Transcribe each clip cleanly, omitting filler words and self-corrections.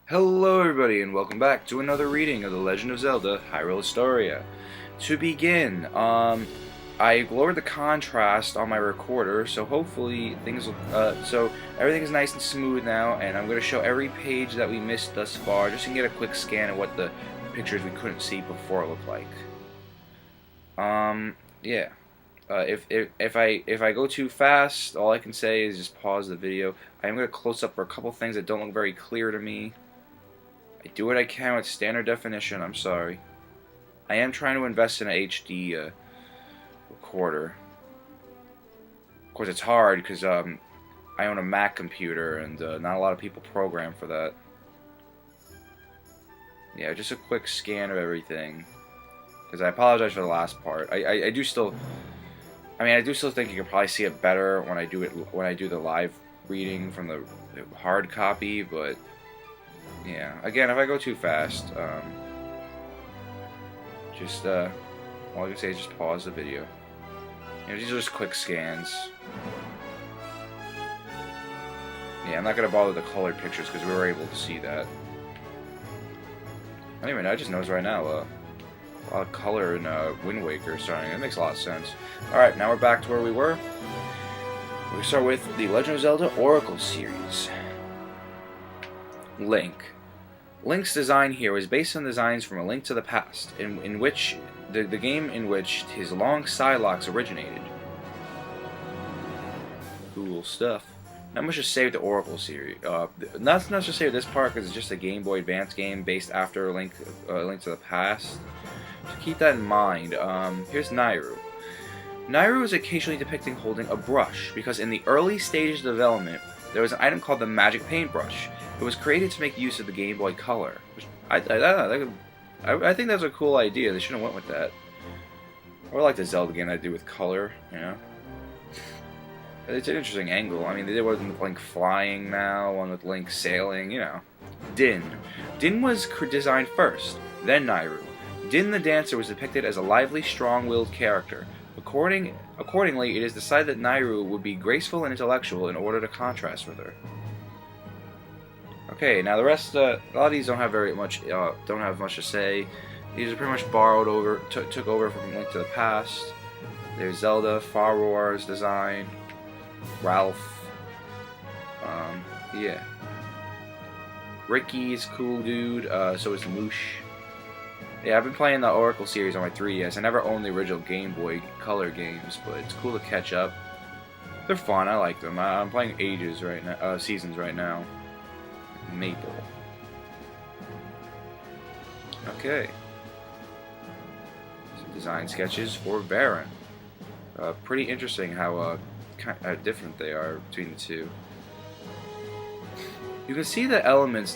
Hello everybody and welcome back to another reading of The Legend of Zelda Hyrule Historia. To begin, I lowered the contrast on my recorder, so hopefully things will, so everything is nice and smooth now, and I'm going to show every page that we missed thus far, just to get a quick scan of what the pictures we couldn't see before look like. Yeah. If I go too fast, all I can say is just pause the video. I'm going to close up for a couple things that don't look very clear to me. I do what I can with standard definition, I'm sorry. I am trying to invest in an HD recorder. Of course, it's hard because I own a Mac computer and not a lot of people program for that. Yeah, just a quick scan of everything. Because I apologize for the last part. I do still... I mean, I do still think you can probably see it better when I do the live reading from the hard copy, but... Yeah, again, if I go too fast, all I can say is just pause the video. You know, these are just quick scans. Yeah, I'm not going to bother with the colored pictures because we were able to see that. I don't even know, I just noticed right now, a lot of color in Wind Waker starting. That makes a lot of sense. Alright, now we're back to where we were. We start with the Legend of Zelda Oracle series. Link. Link's design here was based on designs from A Link to the Past, in which the game in which his long Psylocks originated. Cool stuff. Not much to say with the Oracle series. Not much to say with this part because it's just a Game Boy Advance game based after A Link to the Past. So keep that in mind. Here's Nayru. Nayru is occasionally depicted holding a brush because in the early stages of development, there was an item called the Magic Paintbrush. It was created to make use of the Game Boy Color. Which I think that's a cool idea. They should have went with that. Or like the Zelda game I do with color, you know. It's an interesting angle. I mean, they did one with Link flying now, one with Link sailing, you know. Din. Din was designed first, then Nayru. Din the dancer was depicted as a lively, strong-willed character. Accordingly, it is decided that Nayru would be graceful and intellectual in order to contrast with her. Okay, now the rest, a lot of these don't have much to say. These are pretty much borrowed took over from Link to the Past. There's Zelda, Farroar's design, Ralph, yeah. Ricky's cool dude, so is Moosh. Yeah, I've been playing the Oracle series on my 3DS. I never owned the original Game Boy Color games, but it's cool to catch up. They're fun, I like them. I'm playing Seasons right now. Maple. Okay. Some design sketches for Baron. Pretty interesting how different they are between the two. You can see the elements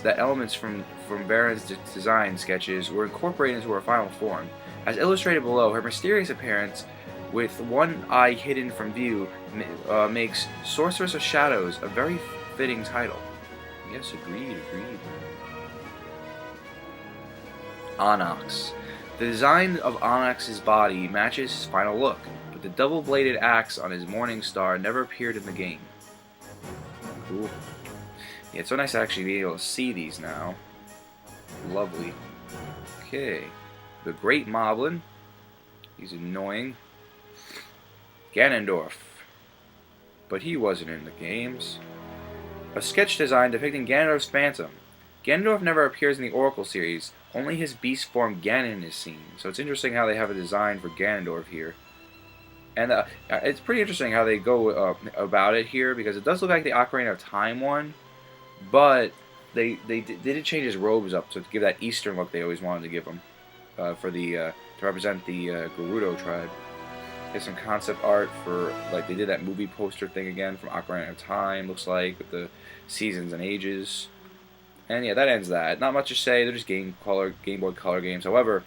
from Baron's design sketches were incorporated into her final form. As illustrated below, her mysterious appearance, with one eye hidden from view, makes Sorceress of Shadows a very fitting title. Yes, agreed. Onyx. The design of Onyx's body matches his final look, but the double-bladed axe on his Morning Star never appeared in the game. Cool. Yeah, it's so nice to actually be able to see these now. Lovely. Okay. The Great Moblin. He's annoying. Ganondorf. But he wasn't in the games. A sketch design depicting Ganondorf's Phantom. Ganondorf never appears in the Oracle series, only his beast form Ganon is seen. So it's interesting how they have a design for Ganondorf here. And it's pretty interesting how they go about it here, because it does look like the Ocarina of Time one, but they did change his robes up to give that Eastern look they always wanted to give him, to represent the Gerudo tribe. There's some concept art for, like, they did that movie poster thing again from Ocarina of Time, looks like, with the seasons and ages. And yeah, that ends that. Not much to say, they're just Game Boy Color games. However,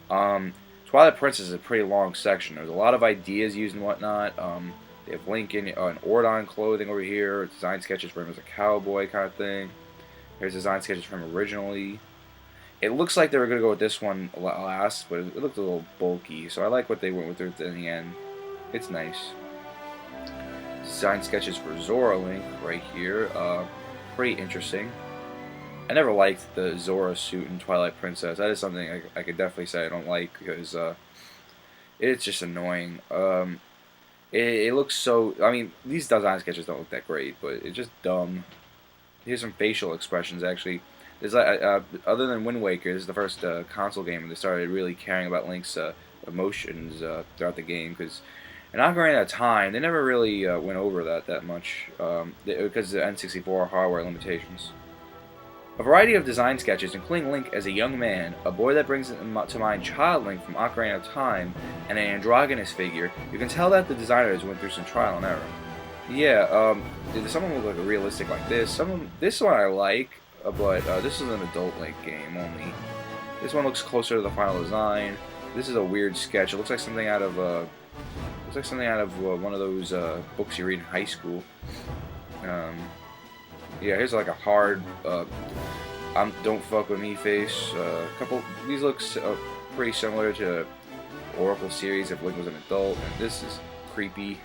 Twilight Princess is a pretty long section. There's a lot of ideas used and whatnot. They have Link in Ordon clothing over here, design sketches for him as a cowboy kind of thing. There's design sketches from him originally. It looks like they were going to go with this one last, but it looked a little bulky, so I like what they went with it in the end. It's nice. Design sketches for Zora Link right here. Pretty interesting. I never liked the Zora suit in Twilight Princess. That is something I could definitely say I don't like because it's just annoying. It looks so. I mean, these design sketches don't look that great, but it's just dumb. Here's some facial expressions actually. There's like other than Wind Waker, this is the first console game where they started really caring about Link's emotions throughout the game. Because in Ocarina of Time, they never really went over that much because of the N64 hardware limitations. A variety of design sketches, including Link as a young man, a boy that brings to mind Child Link from Ocarina of Time, and an androgynous figure. You can tell that the designers went through some trial and error. Yeah, some of them look like a realistic like this. This one I like, but this is an adult Link game only. This one looks closer to the final design. This is a weird sketch. It looks like something out of one of those books you read in high school. Yeah, here's like a hard, don't fuck with me face. These looks pretty similar to Oracle series if Link was an adult, and this is creepy.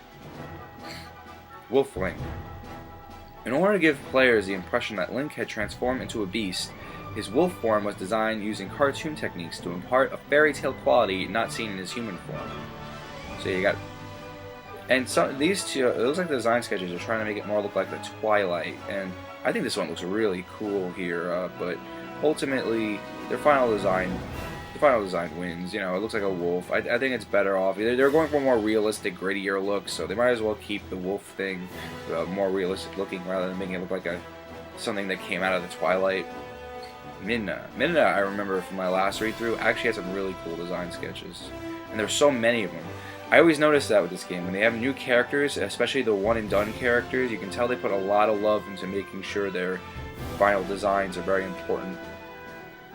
Wolf Link. In order to give players the impression that Link had transformed into a beast, his wolf form was designed using cartoon techniques to impart a fairy tale quality not seen in his human form. So you got, and these two, it looks like the design sketches are trying to make it more look like the Twilight, and I think this one looks really cool here, but ultimately the final design wins. You know, it looks like a wolf. I think it's better off. They're going for a more realistic, grittier look, so they might as well keep the wolf thing more realistic looking rather than making it look like something that came out of the Twilight. Midna, I remember from my last read-through, actually had some really cool design sketches, and there's so many of them. I always notice that with this game, when they have new characters, especially the one-and-done characters, you can tell they put a lot of love into making sure their final designs are very important.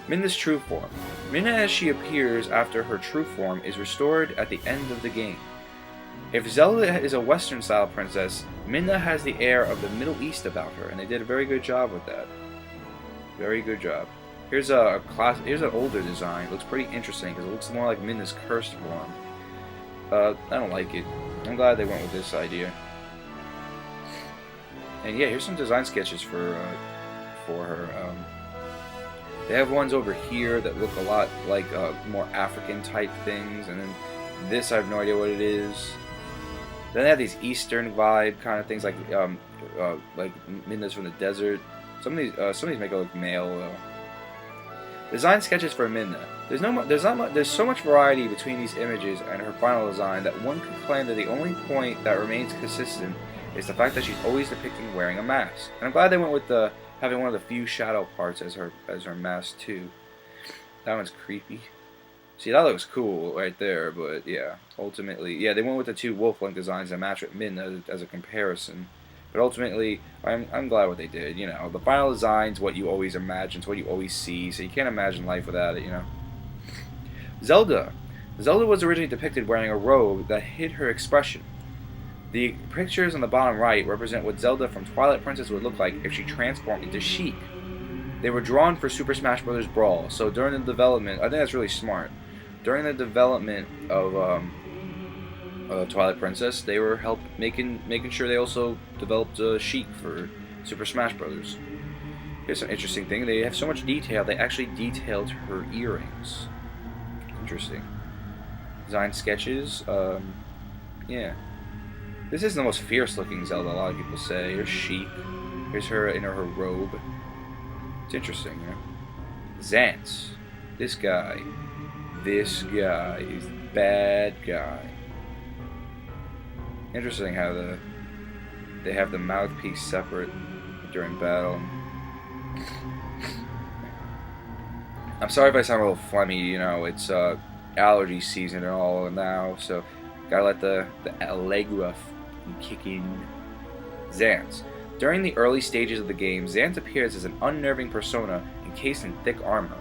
Midna's true form. Midna as she appears after her true form is restored at the end of the game. If Zelda is a Western-style princess, Midna has the air of the Middle East about her, and they did a very good job with that. Very good job. Here's here's an older design. It looks pretty interesting because it looks more like Midna's cursed form. I don't like it. I'm glad they went with this idea. And yeah, here's some design sketches for her. They have ones over here that look a lot like more African type things, and then this I have no idea what it is. Then they have these Eastern vibe kind of things like Midna's from the desert. Some of these make it look male. Design sketches for Midna. There's so much variety between these images and her final design that one could claim that the only point that remains consistent is the fact that she's always depicted wearing a mask. And I'm glad they went with having one of the few shadow parts as her mask too. That one's creepy. See, that looks cool right there, but yeah, ultimately, yeah, they went with the two Wolf Link designs that match with Midna as a comparison. But ultimately, I'm glad what they did. You know, the final design's what you always imagine, it's what you always see, so you can't imagine life without it, you know. Zelda. Zelda was originally depicted wearing a robe that hid her expression. The pictures on the bottom right represent what Zelda from Twilight Princess would look like if she transformed into Sheik. They were drawn for Super Smash Bros. Brawl, so during the development, I think that's really smart. During the development of Twilight Princess, they were making sure they also developed Sheik for Super Smash Bros. Here's some interesting thing. They have so much detail. They actually detailed her earrings. Interesting. Design sketches. Yeah. This is the most fierce-looking Zelda. A lot of people say. Here's Sheik. Here's her in her robe. It's interesting, you know. Zantz. This guy is the bad guy. Interesting how they have the mouthpiece separate during battle. I'm sorry if I sound a little phlegmy, you know, it's allergy season and all now, so gotta let the Allegra kick in. Zantz. During the early stages of the game, Zantz appears as an unnerving persona encased in thick armor.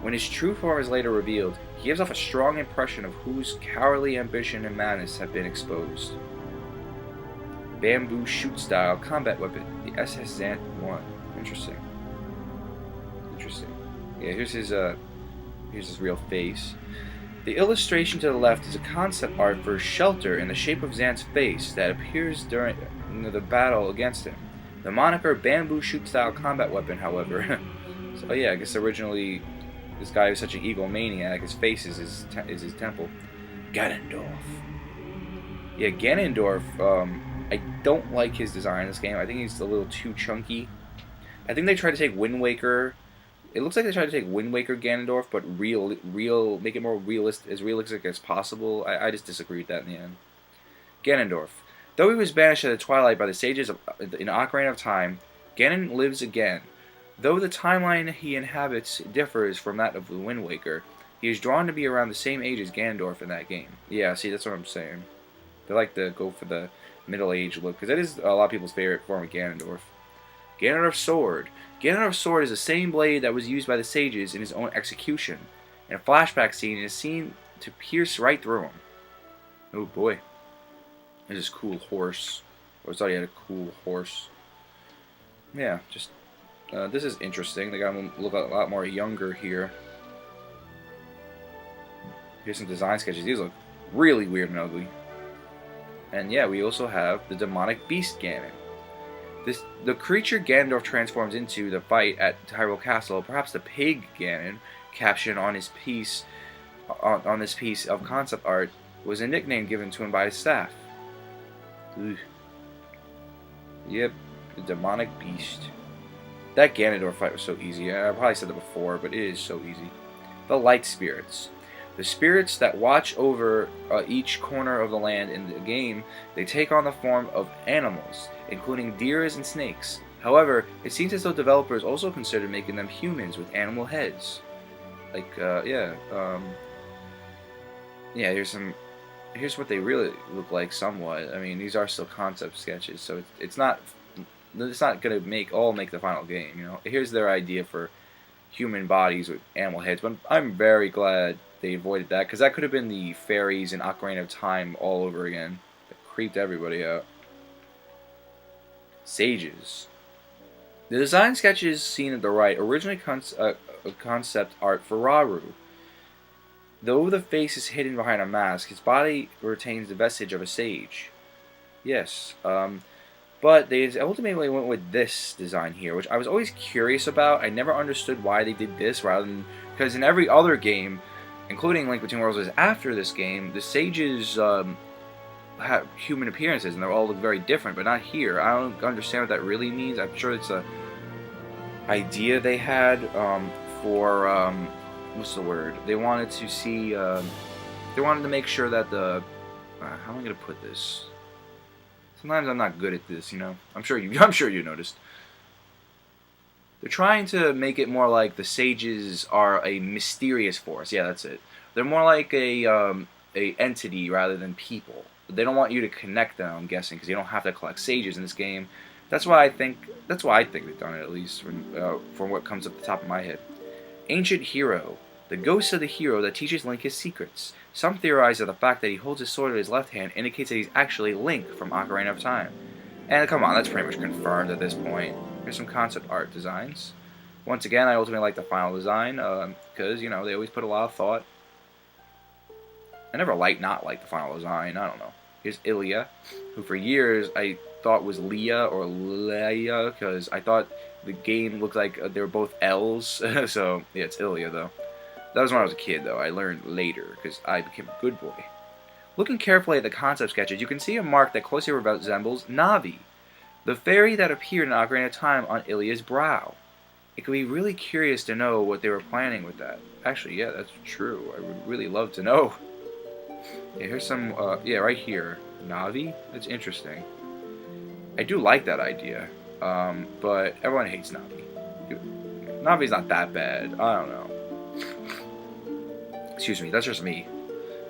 When his true form is later revealed, he gives off a strong impression of whose cowardly ambition and madness have been exposed. Bamboo shoot-style combat weapon, the SS Zant 1. Interesting. Yeah, here's his real face. The illustration to the left is a concept art for a shelter in the shape of Zant's face that appears during the battle against him. The moniker Bamboo Shoot-style combat weapon, however, So, oh yeah, I guess originally this guy was such an egomaniac. His face is his temple. Ganondorf. Yeah, Ganondorf. I don't like his design in this game. I think he's a little too chunky. I think they tried to take Wind Waker. It looks like they tried to take Wind Waker Ganondorf, but make it more realistic as possible. I just disagree with that in the end. Ganondorf. Though he was banished at the twilight by the sages in Ocarina of Time, Ganon lives again. Though the timeline he inhabits differs from that of the Wind Waker, he is drawn to be around the same age as Ganondorf in that game. Yeah, see, that's what I'm saying. They like to go for the middle-aged look, because that is a lot of people's favorite form of Ganondorf. Ganondorf's Sword. Ganondorf's sword is the same blade that was used by the sages in his own execution. In a flashback scene, it is seen to pierce right through him. Oh boy. There's this cool horse. I always thought he had a cool horse. Yeah, just... this is interesting. They got him look a lot more younger here. Here's some design sketches. These look really weird and ugly. And yeah, we also have the demonic beast Ganon. The creature Ganondorf transforms into the fight at Hyrule Castle, perhaps the pig Ganon, captioned on his piece on this piece of concept art, was a nickname given to him by his staff. Ugh. Yep, the demonic beast. That Ganondorf fight was so easy. I probably said that before, but it is so easy. The light spirits. The spirits that watch over each corner of the land in the game, they take on the form of animals, including deers and snakes. However, it seems as though developers also considered making them humans with animal heads. Like, yeah, here's what they really look like somewhat. I mean, these are still concept sketches, so it's not gonna make the final game, you know. Here's their idea for human bodies with animal heads, but I'm very glad they avoided that, because that could have been the fairies in Ocarina of Time all over again. That creeped everybody out. Sages. The design sketches seen at the right originally concept art for Rauru. Though the face is hidden behind a mask, his body retains the vestige of a sage. Yes, but they ultimately went with this design here, which I was always curious about. I never understood why they did this rather than... Because in every other game, including Link Between Worlds, is after this game, the sages have human appearances, and they all look very different, but not here. I don't understand what that really means. I'm sure it's a idea they had for... what's the word? They wanted to see... they wanted to make sure that the... how am I going to put this? Sometimes I'm not good at this, you know. I'm sure you noticed. They're trying to make it more like the sages are a mysterious force. Yeah, that's it. They're more like a entity rather than people. They don't want you to connect them, I'm guessing, because you don't have to collect sages in this game. That's why I think they've done it, at least from what comes up the top of my head. Ancient Hero. The ghost of the hero that teaches Link his secrets. Some theorize that the fact that he holds his sword in his left hand indicates that he's actually Link from Ocarina of Time. And come on, that's pretty much confirmed at this point. Here's some concept art designs. Once again, I ultimately like the final design, because, you know, they always put a lot of thought. I never not liked the final design, I don't know. Here's Ilia, who for years I thought was Leah or Leia, because I thought the game looked like they were both L's. So, yeah, it's Ilia, though. That was when I was a kid, though. I learned later, because I became a good boy. Looking carefully at the concept sketches, you can see a mark that closely resembles Navi, the fairy that appeared in Ocarina of Time on Ilia's brow. It could be really curious to know what they were planning with that. Actually, yeah, that's true. I would really love to know. Yeah, here's some, yeah, right here. Navi? That's interesting. I do like that idea, but everyone hates Navi. Navi's not that bad. I don't know. Excuse me, that's just me.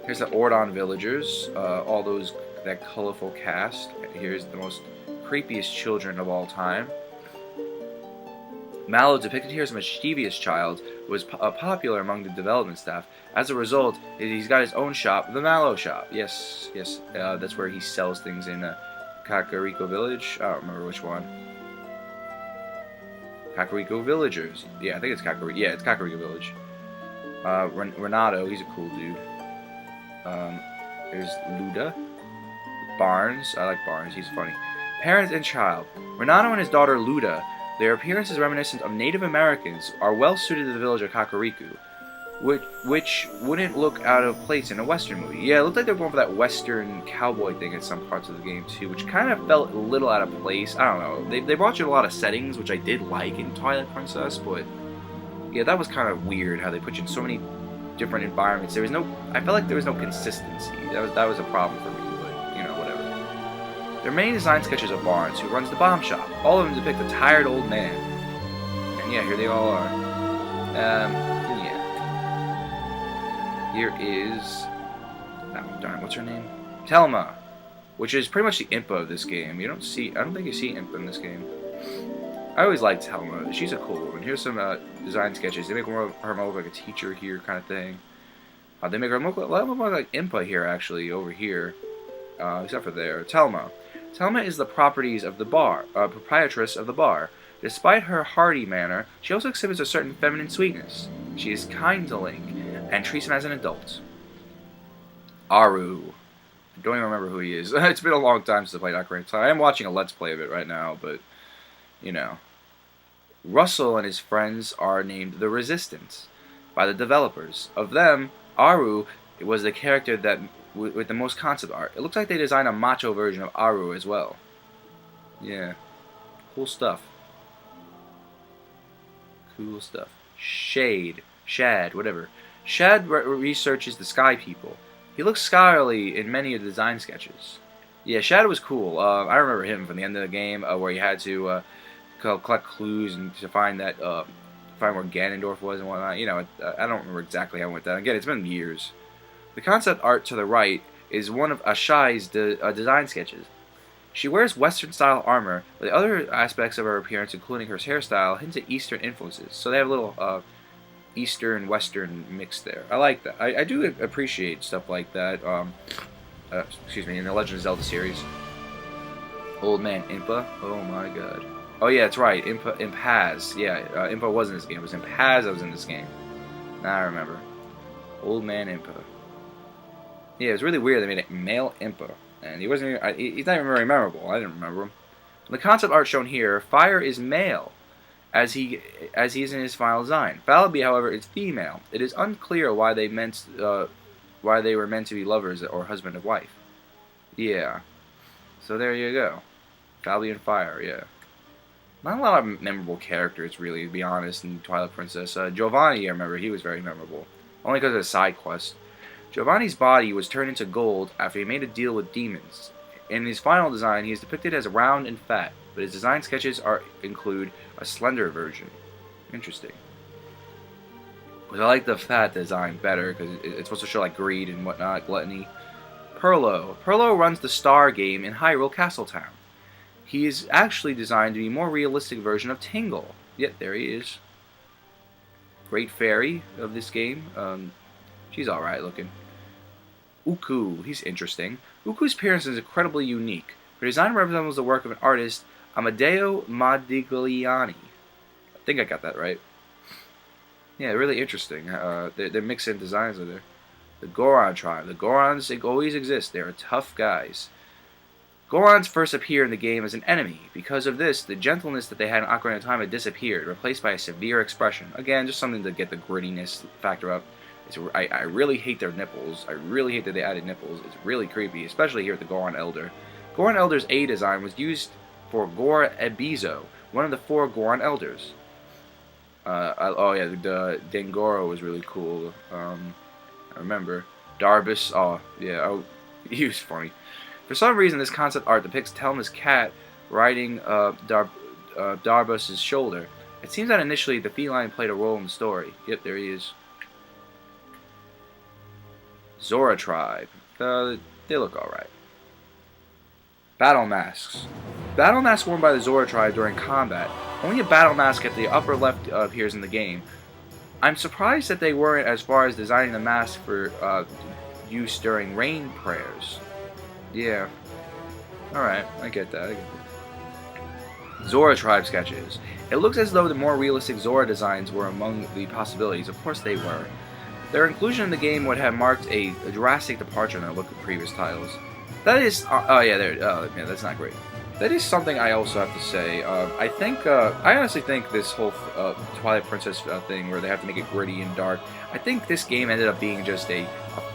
Here's the Ordon villagers, that colorful cast. Here's the most creepiest children of all time. Mallow, depicted here as a mischievous child, was popular among the development staff. As a result, he's got his own shop, the Mallow Shop. Yes, that's where he sells things in Kakariko Village. I don't remember which one. Kakariko Villagers. Yeah, I think it's Kakariko. Yeah, it's Kakariko Village. Renato, he's a cool dude. There's Luda. Barnes, I like Barnes, he's funny. Parents and child. Renato and his daughter Luda, Their appearance is reminiscent of Native Americans, are well suited to the village of Kakariko, which wouldn't look out of place in a Western movie. Yeah, it looked like they were going for that Western cowboy thing in some parts of the game too, which kind of felt a little out of place. I don't know. They brought you a lot of settings, which I did like in Twilight Princess, but yeah, that was kind of weird how they put you in so many different environments. There was no, I felt like there was no consistency. That was a problem for me, but you know, whatever. Their main design sketches are Barnes, who runs the bomb shop. All of them depict a tired old man. And yeah, here they all are. Yeah. Here is, oh darn, what's her name? Telma, which is pretty much the Impa of this game. I don't think you see Impa in this game. I always liked Telma. She's a cool one. Here's some design sketches. They make her look like a teacher here, kind of thing. They make her look a lot more like Impa here, actually, over here, except for there. Telma. Telma is the properties of the bar, proprietress of the bar. Despite her hearty manner, she also exhibits a certain feminine sweetness. She is kind to Link and treats him as an adult. Aru. I don't even remember who he is. It's been a long time since I played Ocarina of Time. I am watching a Let's Play of it right now, but you know. Russell and his friends are named the Resistance by the developers. Of them, Aru was the character that with the most concept art. It looks like they designed a macho version of Aru as well. Yeah. Cool stuff. Cool stuff. Shad, whatever. Shad researches the Sky People. He looks scholarly in many of the design sketches. Yeah, Shad was cool. I remember him from the end of the game where you had to collect clues and to find that find where Ganondorf was and whatnot. You know, I don't remember exactly how it went down. Again, it's been years. The concept art to the right is one of Ashai's design sketches. She wears Western-style armor, but the other aspects of her appearance, including her hairstyle, hint at Eastern influences. So they have a little Eastern-Western mix there. I like that. I do appreciate stuff like that. Excuse me, in the Legend of Zelda series. Old man Impa. Oh my god. Oh yeah, that's right. Impaz. Yeah, Impa was in this game. It was Impaz that was in this game. Now I remember. Old man Impa. Yeah, it was really weird. They made it male Impa. And he wasn't even, he's not even very memorable. I didn't remember him. In the concept art shown here, Fire is male, as he is in his final design. Falabi, however, is female. It is unclear why they were meant to be lovers or husband and wife. Yeah. So there you go. Falabi and Fire, yeah. Not a lot of memorable characters, really, to be honest, in Twilight Princess. Giovanni, I remember, he was very memorable. Only because of the side quest. Giovanni's body was turned into gold after he made a deal with demons. In his final design, he is depicted as round and fat, but his design sketches include a slender version. Interesting. But I like the fat design better, because it's supposed to show like greed and whatnot, gluttony. Perlo. Perlo runs the Star game in Hyrule Castletown. He is actually designed to be a more realistic version of Tingle. Yep, there he is. Great Fairy of this game. She's alright looking. Uku, he's interesting. Uku's appearance is incredibly unique. Her design resembles the work of an artist, Amadeo Modigliani. I think I got that right. Yeah, really interesting. They're mixing designs in there. The Goron tribe. The Gorons always exist. They are tough guys. Gorons first appear in the game as an enemy. Because of this, the gentleness that they had in Ocarina of Time had disappeared, replaced by a severe expression. Again, just something to get the grittiness factor up. I really hate their nipples. I really hate that they added nipples. It's really creepy, especially here at the Goron Elder. Goron Elder's A design was used for Gor Ebizo, one of the 4 Goron Elders. Oh yeah, the Dengoro was really cool. I remember. Darbus, oh yeah, he was funny. For some reason, this concept art depicts Telma's cat riding Darbus's shoulder. It seems that initially the feline played a role in the story. Yep, there he is. Zora tribe. They look alright. Battle masks. Battle masks worn by the Zora tribe during combat. Only a battle mask at the upper left appears in the game. I'm surprised that they weren't as far as designing the mask for use during rain prayers. Yeah. Alright, I get that. Zora tribe sketches. It looks as though the more realistic Zora designs were among the possibilities. Of course they were. Their inclusion in the game would have marked a drastic departure in the look of previous titles. That is, oh yeah, there. Oh yeah, that's not great. that is something I also have to say. I honestly think this whole Twilight Princess thing, where they have to make it gritty and dark, I think this game ended up being just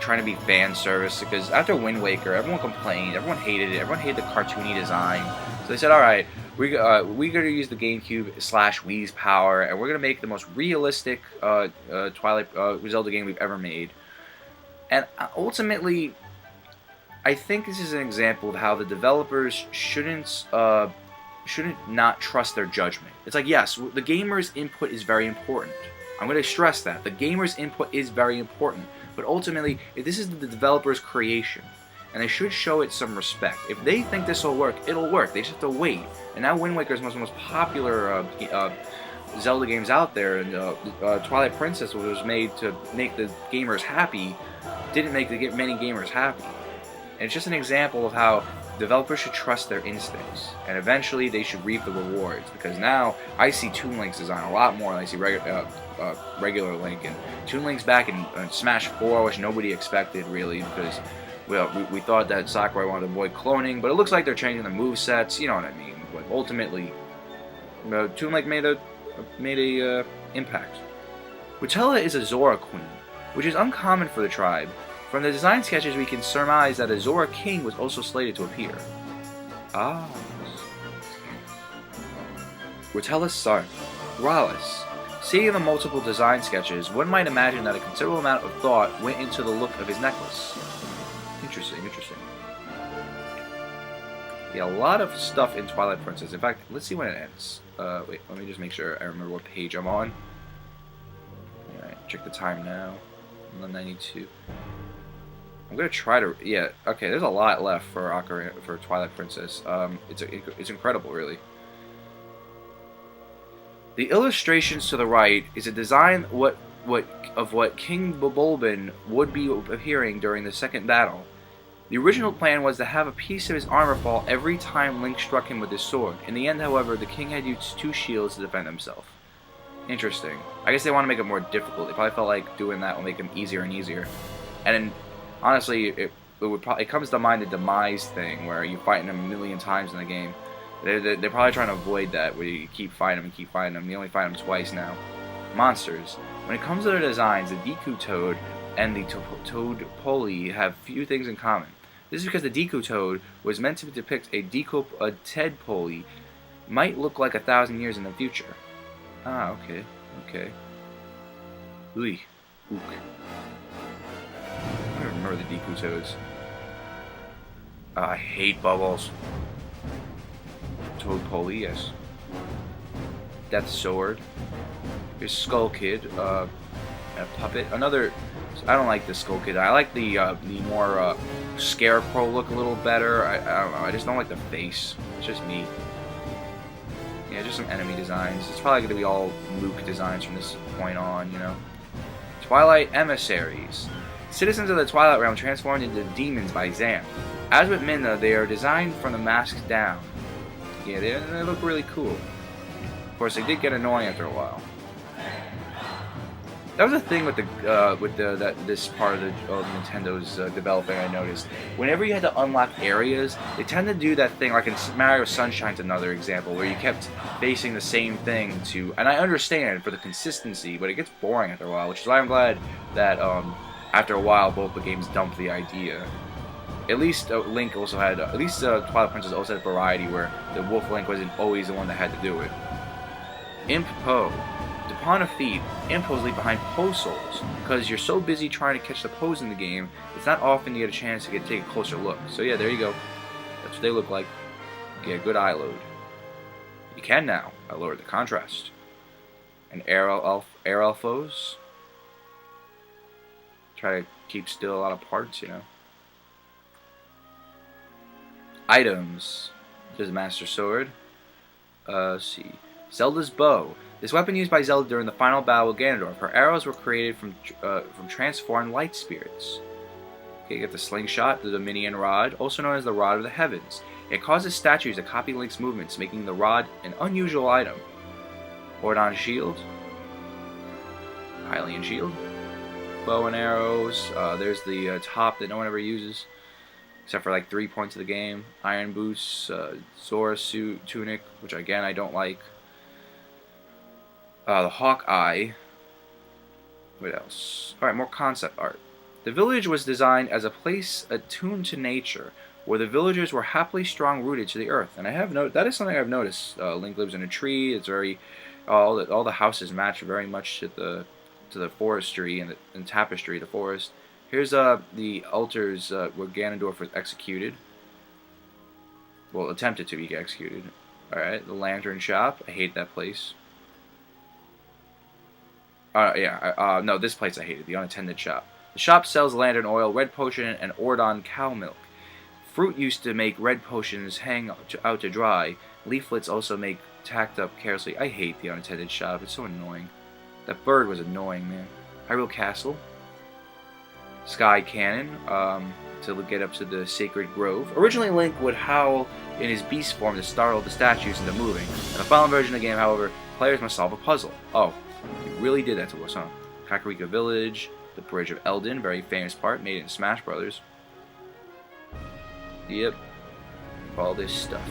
trying to be fan service, because after Wind Waker, everyone complained, everyone hated it, everyone hated the cartoony design. So they said, all right, we're going to use the GameCube / Wii's power, and we're going to make the most realistic Twilight Zelda game we've ever made. And ultimately, I think this is an example of how the developers shouldn't not trust their judgment. It's like, yes, the gamer's input is very important. I'm going to stress that. The gamer's input is very important. But ultimately, if this is the developer's creation, and they should show it some respect. If they think this will work, it'll work. They just have to wait. And now Wind Waker is one of the most popular Zelda games out there, and Twilight Princess, which was made to make the gamers happy, didn't make many gamers happy. And it's just an example of how developers should trust their instincts, and eventually they should reap the rewards. Because now I see Toon Link's design a lot more than I see regular Link. And Toon Link's back in Smash 4, which nobody expected really, because we thought that Sakurai wanted to avoid cloning, but it looks like they're changing the movesets. You know what I mean? But ultimately, Toon Link made a impact. Rotella is a Zora queen, which is uncommon for the tribe. From the design sketches, we can surmise that a Zora king was also slated to appear. Ah. Rotella's son, Rallis. Seeing the multiple design sketches, one might imagine that a considerable amount of thought went into the look of his necklace. Interesting, interesting. Yeah, a lot of stuff in Twilight Princess. In fact, let's see when it ends. Wait, let me just make sure I remember what page I'm on. Alright, check the time now. 11:92. I'm gonna try to. Yeah, okay. There's a lot left for Twilight Princess. It's incredible, really. The illustrations to the right is a design of what King Bulbin would be appearing during the second battle. The original plan was to have a piece of his armor fall every time Link struck him with his sword. In the end, however, the king had used 2 shields to defend himself. Interesting. I guess they want to make it more difficult. They probably felt like doing that will make him easier and easier. And honestly, it comes to mind the demise thing, where you fight him a million times in the game. They're probably trying to avoid that, where you keep fighting him and keep fighting him. You only fight him twice now. Monsters. When it comes to their designs, the Deku Toad and the Toad Poli have few things in common. This is because the Deku Toad was meant to depict a Ted Poli might look like 1,000 years in the future. Ah, okay, okay. Ooh, ook. I don't remember the Deku Toads. I hate bubbles. Toad Poli, yes. Death Sword. Here's Skull Kid, a puppet. Another. I don't like the Skull Kid. I like the more Scarecrow look a little better. I don't know. I just don't like the face. It's just me. Yeah, just some enemy designs. It's probably going to be all Luke designs from this point on, you know. Twilight Emissaries. Citizens of the Twilight Realm transformed into demons by Xanth. As with Minna, they are designed from the masks down. Yeah, they look really cool. Of course, they did get annoying after a while. That was a thing with this part of Nintendo's developing. I noticed whenever you had to unlock areas, they tend to do that thing. Like in Mario Sunshine's another example, where you kept facing the same thing and I understand for the consistency, but it gets boring after a while. Which is why I'm glad that after a while both the games dumped the idea. At least Link also had, at least Twilight Princess also had variety, where the Wolf Link wasn't always the one that had to do it. Imp Po. Upon a feat, Impos leave behind Poe souls. Because you're so busy trying to catch the Poes in the game, it's not often you get a chance to take a closer look. So yeah, there you go. That's what they look like. Get a good eye load. You can now. I lowered the contrast. And Air Elfos. Try to keep still a lot of parts, you know. Items. There's a Master Sword. Let's see. Zelda's Bow. This weapon used by Zelda during the final battle with Ganondorf. Her arrows were created from transformed light spirits. Okay, you get the Slingshot, the Dominion Rod, also known as the Rod of the Heavens. It causes statues to copy Link's movements, making the rod an unusual item. Ordon Shield. Hylian Shield. Bow and arrows. There's the top that no one ever uses. except for like 3 points of the game. Iron Boots, Zora suit, tunic, which again I don't like. The Hawkeye. What else? Alright, more concept art. The village was designed as a place attuned to nature, where the villagers were happily strong-rooted to the earth. And I have that is something I've noticed. Link lives in a tree. It's very all the houses match very much to the forestry and tapestry of the forest. Here's the altars where Ganondorf was executed. Well, attempted to be executed. All right, the lantern shop. I hate that place. No, this place I hated. The unattended shop. The shop sells lantern oil, red potion, and Ordon cow milk. Fruit used to make red potions hang out to dry. Leaflets also make tacked up carelessly. I hate the unattended shop. It's so annoying. That bird was annoying, man. Hyrule Castle. Sky Cannon. To get up to the Sacred Grove. Originally, Link would howl in his beast form to startle the statues into moving. In the final version of the game, however, players must solve a puzzle. Oh, he really did that to us, huh? Kakariko Village. The Bridge of Eldin, very famous part, made in Smash Brothers. Yep. All this stuff.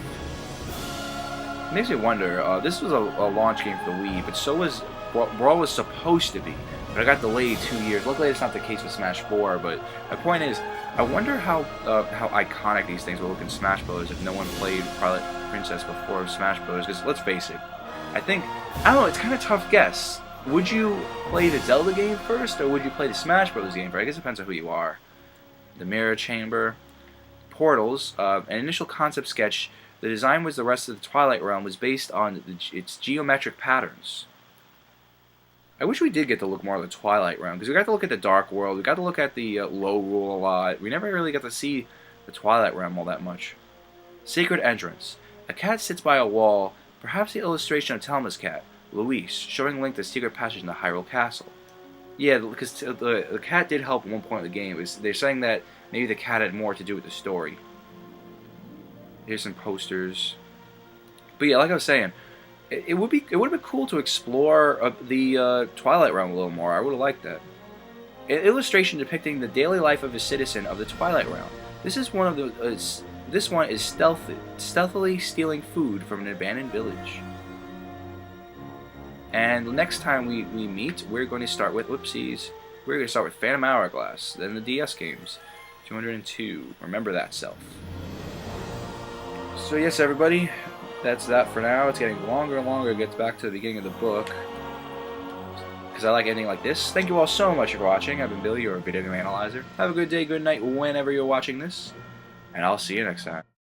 Makes me wonder, this was a launch game for the Wii, but so was Brawl was supposed to be. But it got delayed 2 years. Luckily, it's not the case with Smash 4, but my point is, I wonder how iconic these things will look in Smash Bros. If no one played Twilight Princess before Smash Bros. Because, let's face it, I don't know, it's kind of a tough guess. Would you play the Zelda game first, or would you play the Smash Bros. Game first? I guess it depends on who you are. The Mirror Chamber. Portals, an initial concept sketch. The design was the rest of the Twilight Realm was based on its geometric patterns. I wish we did get to look more at the Twilight Realm, because we got to look at the Dark World, we got to look at the Low Rule a lot. We never really got to see the Twilight Realm all that much. Sacred Entrance. A cat sits by a wall, perhaps the illustration of Telma's cat, Luis, showing Link the secret passage into Hyrule Castle. Yeah, because the cat did help at one point in the game. They're saying that maybe the cat had more to do with the story. Here's some posters. But yeah, like I was saying, it would have been cool to explore the Twilight Realm a little more. I would have liked that. An illustration depicting the daily life of a citizen of the Twilight Realm. This is one of the. This one is stealthily stealing food from an abandoned village. And the next time we meet, we're going to start with whoopsies. We're going to start with Phantom Hourglass, then the DS games. 202. Remember that self. So yes, everybody, that's that for now. It's getting longer and longer. It gets back to the beginning of the book, because I like ending like this. Thank you all so much for watching. I've been Billy, your video game analyzer. Have a good day, good night, whenever you're watching this, and I'll see you next time.